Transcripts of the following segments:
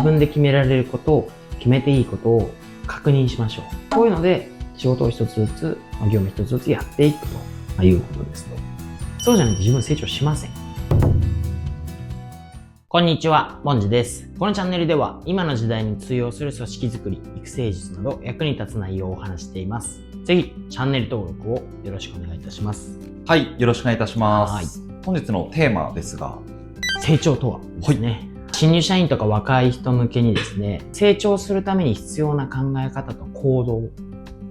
分で決められること、決めていいことを確認しましょう。こういうので仕事を一つずつ、業務一つずつやっていくということですと。そうじゃないと自分成長しません。こんにちは、ボンジです。このチャンネルでは今の時代に通用する組織づくり、育成術など役に立つ内容をお話しています。ぜひチャンネル登録をよろしくお願いいたします。はい、よろしくお願いいたします。本日のテーマですが、成長とはですね。新入社員とか若い人向けにですね、成長するために必要な考え方と行動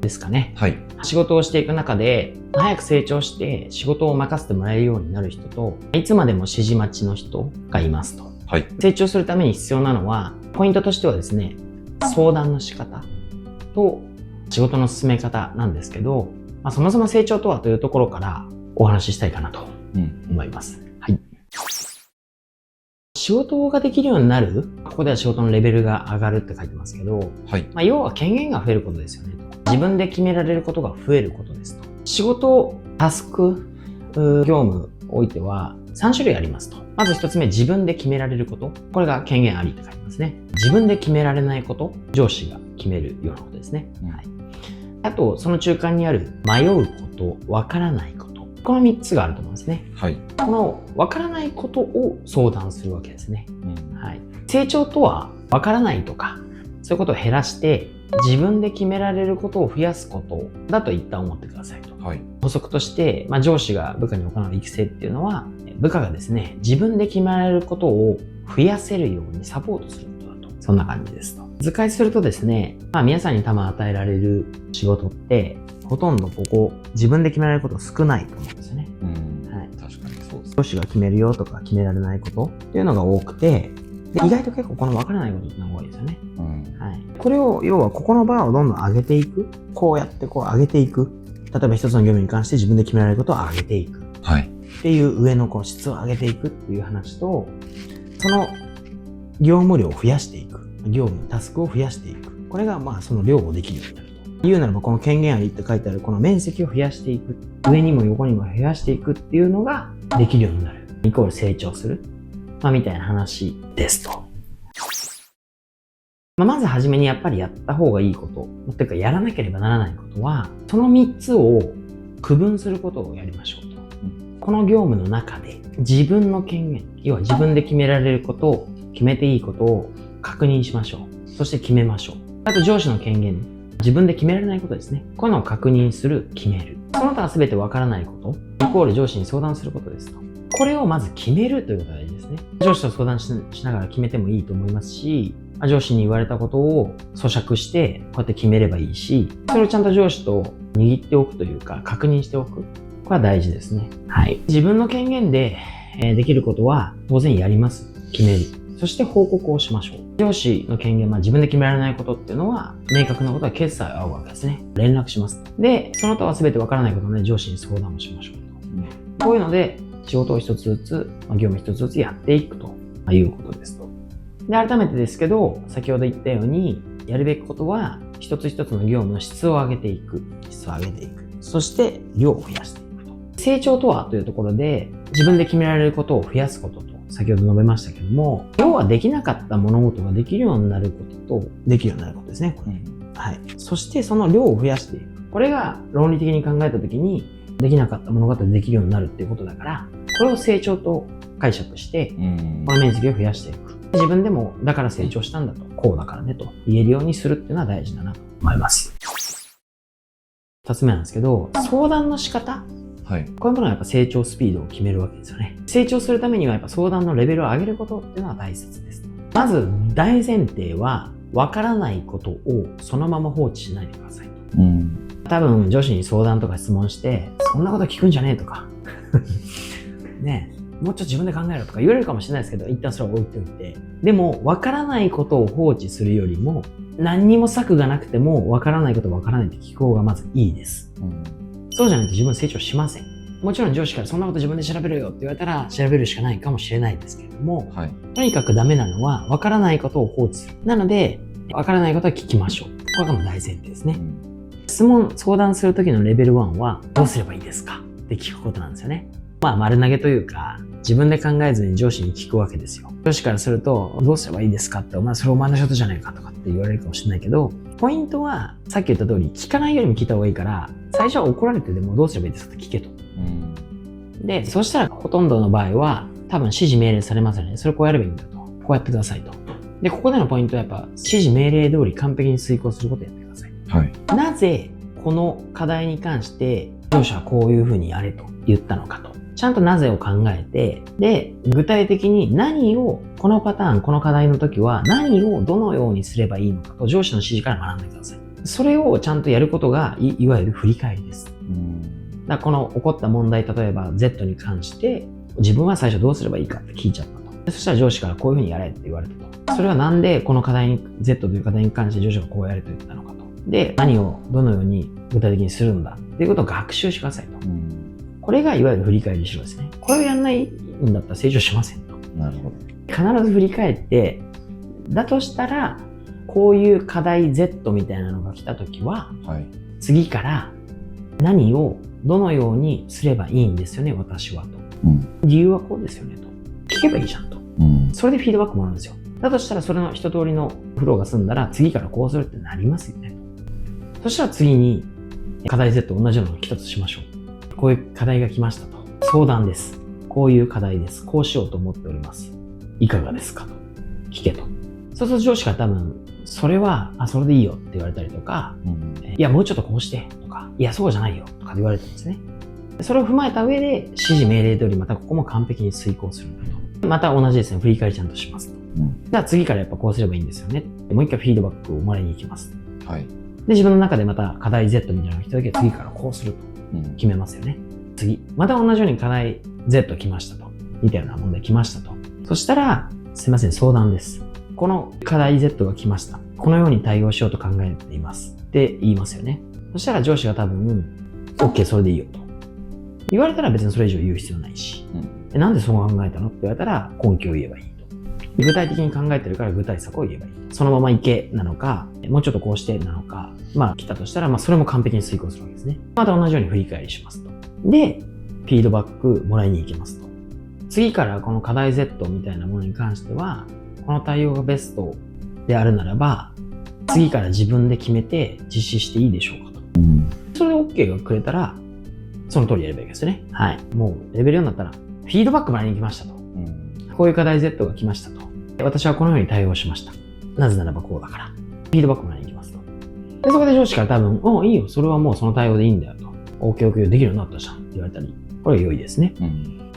ですかね。はい。仕事をしていく中で、早く成長して仕事を任せてもらえるようになる人と、いつまでも指示待ちの人がいますと。はい。成長するために必要なのは、ポイントとしてはですね、相談の仕方と仕事の進め方なんですけど、そもそも成長とはというところからお話ししたいかなと思います。はい。仕事ができるようになる、ここでは仕事のレベルが上がるって書いてますけど、はい。要は権限が増えることですよねと。自分で決められることが増えることですと。仕事、タスク、業務においては3種類ありますと。まず1つ目、自分で決められること。これが権限ありって書いてますね。自分で決められないこと。上司が決めるようなことですね。はい。あと、その中間にある迷うこと、わからないこと。この3つがあると思うんですね。はい。このわからないことを相談するわけですね。はい。成長とはわからないとか、そういうことを減らして自分で決められることを増やすことだと一旦思ってくださいと。はい。補足として、上司が部下に行う育成っていうのは、部下がですね、自分で決められることを増やせるようにサポートすることだと。そんな感じですと。図解するとですね、皆さんに多分与えられる仕事って、ほとんどここ自分で決められること少ないと思うんですよね。はい。確かにそうです。上司が決めるよとか決められないことっていうのが多くて、で意外と結構この分からないことってのが多いですよね。はい。これを要はここのバーをどんどん上げていく。こうやってこう上げていく。例えば一つの業務に関して自分で決められることを上げていく。はい。っていう上のこう質を上げていくっていう話と、その業務量を増やしていく。業務、タスクを増やしていく。これがその量をできるようになると。言うならばこの権限ありって書いてあるこの面積を増やしていく。上にも横にも増やしていくっていうのができるようになる。イコール成長する。みたいな話ですと。まずはじめにやっぱりやった方がいいこと、というかやらなければならないことは、その3つを区分することをやりましょうと。この業務の中で自分の権限、要は自分で決められることを、決めていいことを確認しましょう。そして決めましょう。あと上司の権限、自分で決められないことですね。こういうのを確認する、決める。その他は全てわからないこと、イコール上司に相談することですと。これをまず決めるということが大事ですね。上司と相談しながら決めてもいいと思いますし、上司に言われたことを咀嚼してこうやって決めればいいし、それをちゃんと上司と握っておくというか確認しておく。これは大事ですね。はい。自分の権限でできることは当然やります。決める。そして報告をしましょう。上司の権限、自分で決められないことっていうのは、明確なことは決済を合うわけですね。連絡します。で、その他は全てわからないことで上司に相談をしましょうと。こういうので、仕事を一つずつ、業務一つずつやっていくということですと。で、改めてですけど、先ほど言ったように、やるべきことは、一つ一つの業務の質を上げていく。質を上げていく。そして、量を増やしていくと。成長とはというところで、自分で決められることを増やすことと、先ほど述べましたけども、要はできなかった物事ができるようになることと、できるようになることですね。これ。はい。そしてその量を増やしていく。これが論理的に考えたときに、できなかった物事ができるようになるっていうことだから、これを成長と解釈して、この面積を増やしていく。自分でも、だから成長したんだと、こうだからねと言えるようにするっていうのは大事だなと思います。二つ目なんですけど、相談の仕方。はい、こういうものはやっぱ成長スピードを決めるわけですよね。成長するためにはやっぱ相談のレベルを上げることっていうのは大切です。まず大前提は分からないことをそのまま放置しないでくださいと。多分上司に相談とか質問してそんなこと聞くんじゃねえとかねえ、もうちょっと自分で考えろとか言われるかもしれないですけど、一旦それは置いておいて、でも分からないことを放置するよりも何にも策がなくても分からないこと分からないって聞く方がまずいいです。そうじゃないと自分成長しません。もちろん上司からそんなこと自分で調べろよって言われたら調べるしかないかもしれないですけれども、とにかくダメなのは分からないことを放置する。なので、分からないことは聞きましょう。これがもう大前提ですね。相談するときのレベル1はどうすればいいですかって聞くことなんですよね。丸投げというか、自分で考えずに上司に聞くわけですよ。上司からすると、どうすればいいですかって、お前それお前の仕事じゃないかとかって言われるかもしれないけど、ポイントは、さっき言った通り、聞かないよりも聞いた方がいいから、最初は怒られてでもどうすればいいですかって聞けと。で、そしたらほとんどの場合は、多分指示命令されますよね。それこうやればいいんだと。こうやってくださいと。で、ここでのポイントはやっぱ、指示命令通り完璧に遂行することをやってください。はい。なぜ、この課題に関して、上司はこういうふうにやれと言ったのかと。ちゃんとなぜを考えて、で、具体的に何を、このパターン、この課題の時は何をどのようにすればいいのかと上司の指示から学んでください。それをちゃんとやることが、いわゆる振り返りです。だからこの起こった問題、例えば Z に関して、自分は最初どうすればいいかって聞いちゃったと。そしたら上司からこういうふうにやれって言われたと。それはなんでこの課題に、Z という課題に関して上司がこうやれと言ったのかと。で、何をどのように具体的にするんだっていうことを学習してくださいと。これがいわゆる振り返りしろですね。これをやんないんだったら成長しませんと。なるほど。必ず振り返って、だとしたら、こういう課題 Z みたいなのが来たときは、はい。次から何をどのようにすればいいんですよね、私はと。理由はこうですよねと。聞けばいいじゃんと。それでフィードバックもらうんですよ。だとしたらそれの一通りのフローが済んだら次からこうするってなりますよねと。そしたら次に課題 Z 同じようなのが来たとしましょう。こういう課題が来ましたと。相談です。こういう課題です。こうしようと思っております。いかがですかと。聞けと。そうすると上司が多分、それは、それでいいよって言われたりとか、いや、もうちょっとこうしてとか、いや、そうじゃないよとか言われてるんですね。それを踏まえた上で、指示命令通りまたここも完璧に遂行するんだと。また同じですね、振り返りちゃんとしますと。じゃあ次からやっぱこうすればいいんですよね。もう一回フィードバックをもらいに行きます。はい。で、自分の中でまた課題 Z みたいなのが来た時は次からこうすると決めますよね。次。また同じように課題 Z 来ましたと。みたいな問題来ましたと。そしたら、すいません、相談です。この課題 Z が来ました。このように対応しようと考えています。って言いますよね。そしたら上司が多分、OK、それでいいよと。言われたら別にそれ以上言う必要ないし。なんでそう考えたのって言われたら根拠を言えばいいと。具体的に考えてるから具体策を言えばいい。そのまま行けなのか、もうちょっとこうしてなのか、来たとしたら、それも完璧に遂行するわけですね。また同じように振り返りしますと。で、フィードバックもらいに行きますと。次からこの課題 Z みたいなものに関しては、この対応がベストであるならば、次から自分で決めて実施していいでしょうかと。それで OK がくれたら、その通りやればいいですね。はい。もうレベル4になったら、フィードバックもらいに行きましたと。こういう課題 Z が来ましたと。私はこのように対応しました。なぜならばこうだから。フィードバックもらいに行きますと。で、そこで上司から多分、いいよ。それはもうその対応でいいんだよと。OK、OK、できるようになったじゃん。って言われたり。これは良いですね。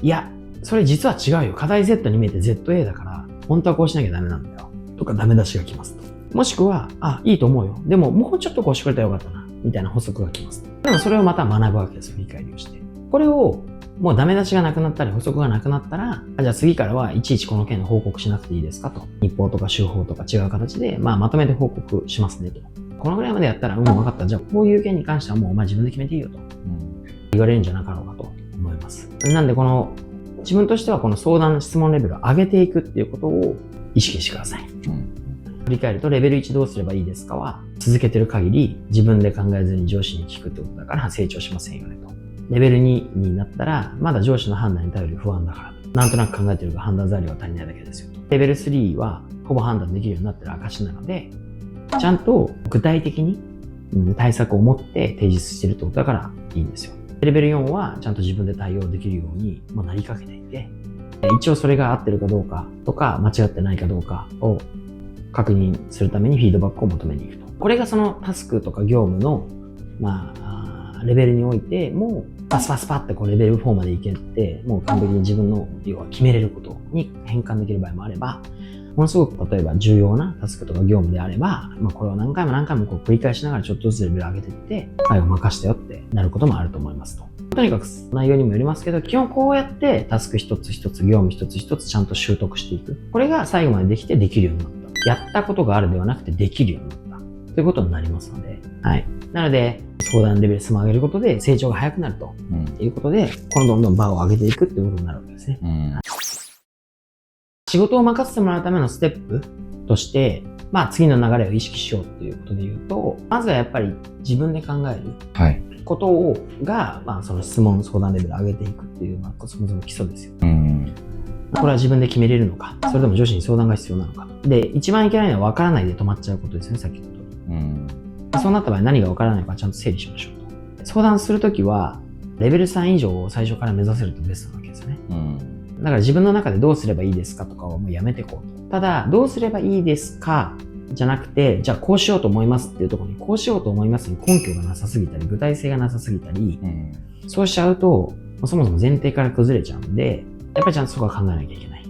いや、それ実は違うよ。課題 Z に見えて ZA だから、本当はこうしなきゃダメなんだよ。とかダメ出しが来ますと。もしくは、いいと思うよ。でも、もうちょっとこうしてくれたらよかったな。みたいな補足が来ます。でもそれをまた学ぶわけですよ。振り返りをして。これを、もうダメ出しがなくなったり補足がなくなったら、じゃあ次からはいちいちこの件の報告しなくていいですかと。日報とか週報とか違う形で、まとめて報告しますねと。このぐらいまでやったら、分かった。じゃあこういう件に関してはもうお前自分で決めていいよと。言われるんじゃなかろうかと思います。なんでこの、自分としてはこの相談質問レベルを上げていくっていうことを意識してください。振り返るとレベル1どうすればいいですかは、続けてる限り自分で考えずに上司に聞くってことだから成長しませんよねと。レベル2になったら、まだ上司の判断に頼る不安だからと。なんとなく考えてるが判断材料が足りないだけですよと。レベル3はほぼ判断できるようになってる証なので、ちゃんと具体的に対策を持って提示してるってことだからいいんですよ。レベル4はちゃんと自分で対応できるようになりかけていて、一応それが合ってるかどうかとか間違ってないかどうかを確認するためにフィードバックを求めに行くと。これがそのタスクとか業務の、レベルにおいてもうパスパスパってこうレベル4までいけて、もう完璧に自分の要は決めれることに変換できる場合もあれば、ものすごく例えば重要なタスクとか業務であれば、これを何回も何回もこう繰り返しながらちょっとずつレベル上げていって、最後任したよってなることもあると思いますと。とにかく内容にもよりますけど、基本こうやってタスク一つ一つ、業務一つ一つちゃんと習得していく。これが最後までできてできるようになった。やったことがあるではなくてできるようになった。ということになりますので。はい。なので、相談レベル質問を上げることで成長が早くなるということで、どんどんバーを上げていくっていうことになるわけですね。仕事を任せてもらうためのステップとして、次の流れを意識しようっていうことで言うと、まずはやっぱり自分で考えることが、その質問、相談レベルを上げていくっていう、そもそも基礎ですよ。これは自分で決めれるのか、それとも上司に相談が必要なのか。で、一番いけないのは分からないで止まっちゃうことですよね、さっき言った通り。そうなった場合何が分からないかちゃんと整理しましょうと。相談するときは、レベル3以上を最初から目指せるとベストなわけですよね。だから自分の中でどうすればいいですかとかはもうやめていこうと。ただ、どうすればいいですかじゃなくて、じゃあこうしようと思いますっていうところに、こうしようと思いますに根拠がなさすぎたり、具体性がなさすぎたり、そうしちゃうと、そもそも前提から崩れちゃうんで、やっぱりちゃんとそこは考えなきゃいけない。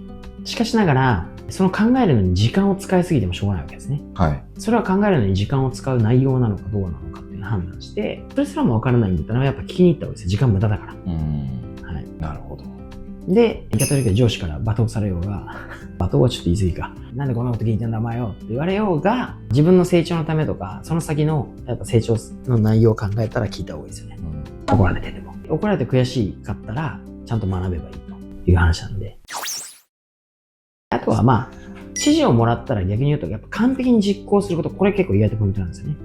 しかしながら、その考えるのに時間を使いすぎてもしょうがないわけですね。はい。それは考えるのに時間を使う内容なのかどうなのかっていうのを判断して、それすらも分からないんだったらやっぱ聞きに行った方がいいですよ。時間無駄だから。はい。なるほど。で、言い方悪いけど上司から罵倒されようが、罵倒はちょっと言い過ぎか。なんでこんなこと聞いてんだお前よって言われようが、自分の成長のためとか、その先のやっぱ成長の内容を考えたら聞いた方がいいですよね。怒られてでも。怒られて悔しかったら、ちゃんと学べばいいという話なんで。あとはまあ、指示をもらったら逆に言うと、やっぱ完璧に実行すること、これ結構意外とポイントなんですよね。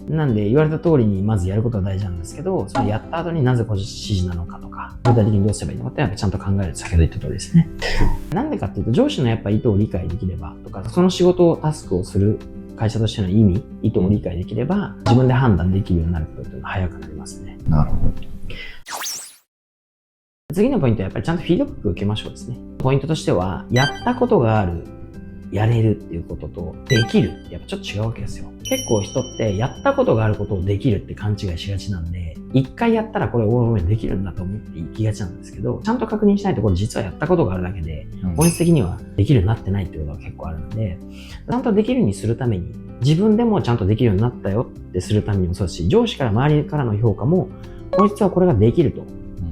なんで言われた通りにまずやることは大事なんですけど、そのやった後になぜこの指示なのかとか、具体的にどうすればいいのかってやっぱちゃんと考えると先ほど言った通りですね。なんでかっていうと、上司のやっぱ意図を理解できればとか、その仕事をタスクをする会社としての意図を理解できれば、自分で判断できるようになることっていうのが早くなりますね。なるほど。次のポイントはやっぱりちゃんとフィードバックを受けましょうですね。ポイントとしては、やったことがある、やれるっていうことと、できるってやっぱちょっと違うわけですよ。結構人ってやったことがあることをできるって勘違いしがちなんで、一回やったらこれ俺できるんだと思っていきがちなんですけど、ちゃんと確認しないとこれ実はやったことがあるだけで、本質的にはできるようになってないってことが結構あるので、ちゃんとできるようにするために、自分でもちゃんとできるようになったよってするためにもそうですし、上司から周りからの評価も、本質はこれができると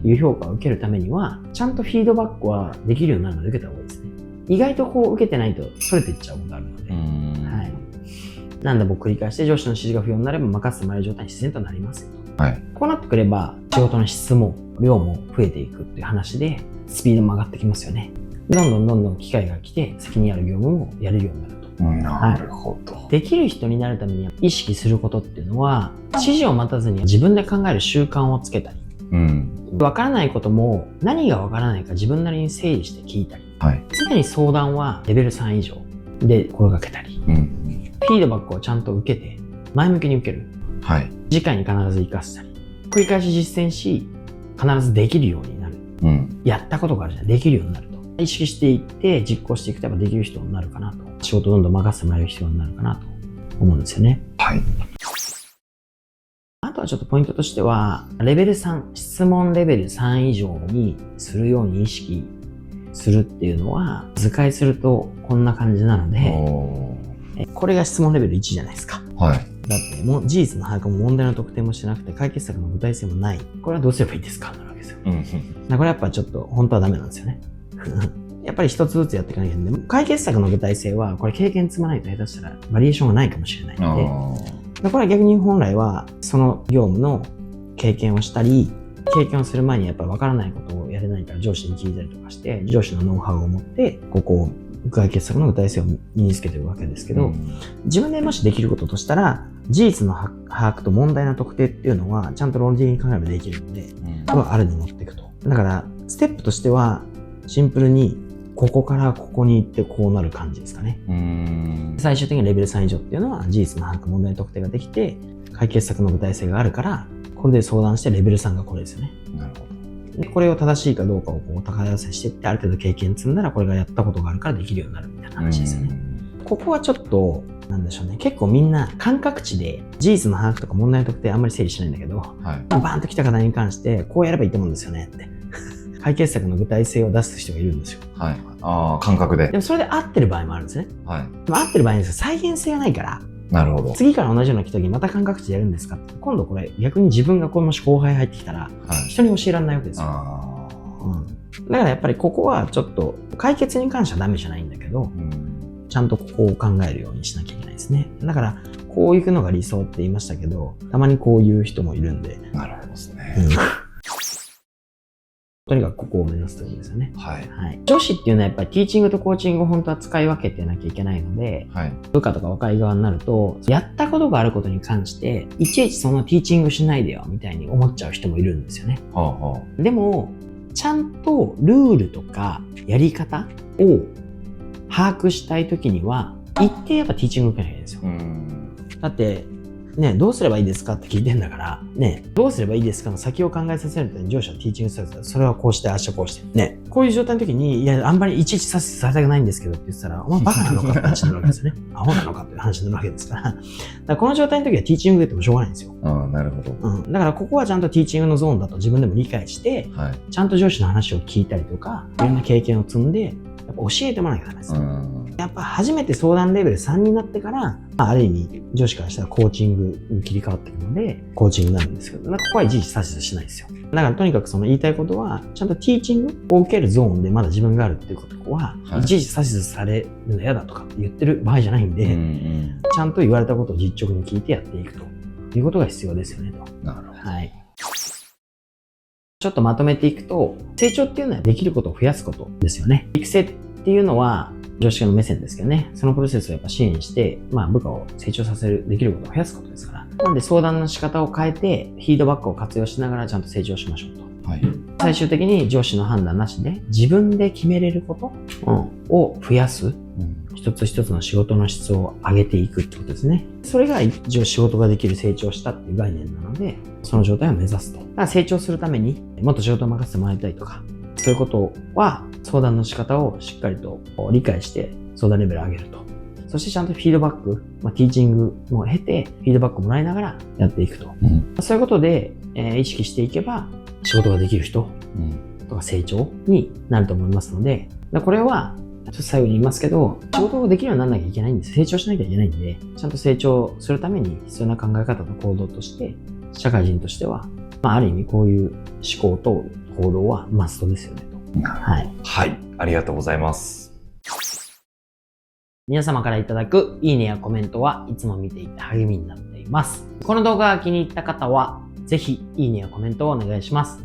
いう評価を受けるためには、ちゃんとフィードバックはできるようになるので受けた方がいいですね。意外とこう受けてないとそれていっちゃうことがあるので、はい。なんで僕繰り返して上司の指示が不要になれば任せてもらえる状態に自然となりますよと。はい。こうなってくれば仕事の質も量も増えていくっていう話でスピードも上がってきますよね。どんどん機会が来て責任ある業務をやれるようになると。なるほど、はい。できる人になるために意識することっていうのは、指示を待たずに自分で考える習慣をつけたり、わからないことも何がわからないか自分なりに整理して聞いたり、常に相談はレベル3以上で心がけたり、フィードバックをちゃんと受けて前向きに受ける、次回に必ず活かしたり、繰り返し実践し必ずできるようになる、やったことがあるじゃん、できるようになると意識していって実行していくとやっぱできる人になるかなと、仕事をどんどん任せてもらえる人になるかなと思うんですよね。あとはちょっとポイントとしては、レベル3、質問レベル3以上にするように意識するっていうのは、図解するとこんな感じなので、これが質問レベル1じゃないですか。だってもう事実の把握も問題の特定もしてなくて解決策の具体性もない。これはどうすればいいですかなるわけですよ。これやっぱちょっと本当はダメなんですよね。やっぱり一つずつやっていかなきゃいけないんで、解決策の具体性はこれ経験積まないと下手したらバリエーションがないかもしれないので、これは逆に本来はその業務の経験をしたり、経験をする前にやっぱり分からないことをやれないから上司に聞いたりとかして、上司のノウハウを持って、ここを解決策の具体性を身につけてるわけですけど、自分でもしできることとしたら、事実の把握と問題の特定っていうのはちゃんと論理的に考えればできるので、これはあるに持っていくと。だから、ステップとしては、シンプルに、ここからここに行ってこうなる感じですかね。最終的にレベル3以上っていうのは事実の把握、問題の特定ができて解決策の具体性があるから、これで相談してレベル3がこれですよね。なるほど。でこれを正しいかどうかをこう高い合わせしていって、ある程度経験積んだらこれがやったことがあるからできるようになるみたいな話ですよね。ここはちょっとなんでしょうね、結構みんな感覚値で事実の把握とか問題の特定あんまり整理しないんだけど、バーンと来た方に関してこうやればいいと思うんですよねって解決策の具体性を出す人がいるんですよ。感覚で。でもそれで合ってる場合もあるんですね。でも合ってる場合に再現性がないから、なるほど。次から同じような来た時にまた感覚値でやるんですかって、今度これ逆に自分がこれもし後輩入ってきたら、人に教えられないわけですよ。だからやっぱりここはちょっと解決に関してはダメじゃないんだけど、ちゃんとここを考えるようにしなきゃいけないですね。だからこういうのが理想って言いましたけど、たまにこういう人もいるんで。なるほどですね。とにかくここを目指すというんですよね。上司っていうのはやっぱりティーチングとコーチングを本当は使い分けてなきゃいけないので、部下とか若い側になると、やったことがあることに関して、いちいちそのティーチングしないでよみたいに思っちゃう人もいるんですよね。でも、ちゃんとルールとかやり方を把握したいときには、一定やっぱティーチング受けなきゃいけないんですよ。だって、ね、どうすればいいですかって聞いてんだから、ね、どうすればいいですかの先を考えさせるために上司はティーチングするんですよ。それはこうして、明日こうして。ね、こういう状態の時に、いや、あんまりいちいち指図されたくないんですけどって言ってたら、お前バカなのかって話になるわけですよね。アホなのかっていう話になるわけですから。だからこの状態の時はティーチング受けてもしょうがないんですよ。なるほど。だからここはちゃんとティーチングのゾーンだと自分でも理解して、ちゃんと上司の話を聞いたりとか、いろんな経験を積んで、やっぱ教えてもらわなきゃダメです。やっぱ初めて相談レベル3になってから、ある意味上司からしたらコーチングに切り替わっていくので、コーチングになるんですけど、ここはいちいち指図しないですよ。だからとにかくその言いたいことは、ちゃんとティーチングを受けるゾーンでまだ自分があるっていうことは、いちいち指図されるの嫌だとか言ってる場合じゃないんで、ちゃんと言われたことを実直に聞いてやっていくということが必要ですよねと。なるほど。はい。ちょっとまとめていくと、成長っていうのはできることを増やすことですよね。育成っていうのは上司の目線ですけどね、そのプロセスをやっぱ支援して、部下を成長させる、できることを増やすことですから。なので相談の仕方を変えて、フィードバックを活用しながらちゃんと成長しましょうと。はい、最終的に上司の判断なしで自分で決めれること、を増やす。一つ一つの仕事の質を上げていくってことですね。それが一応仕事ができる成長したっていう概念なので、その状態を目指すと。だから成長するためにもっと仕事を任せてもらいたいとか、そういうことは相談の仕方をしっかりと理解して相談レベルを上げると。そしてちゃんとフィードバック、ティーチングも経てフィードバックをもらいながらやっていくと。そういうことで、意識していけば仕事ができる人とか成長になると思いますので、これはちょっと最後に言いますけど、仕事ができるようにならなきゃいけないんです。成長しなきゃいけないんで、ちゃんと成長するために必要な考え方と行動として、社会人としては、ある意味こういう思考と行動はマストですよねと。はい。はい。ありがとうございます。皆様からいただくいいねやコメントはいつも見ていて励みになっています。この動画が気に入った方は、ぜひいいねやコメントをお願いします。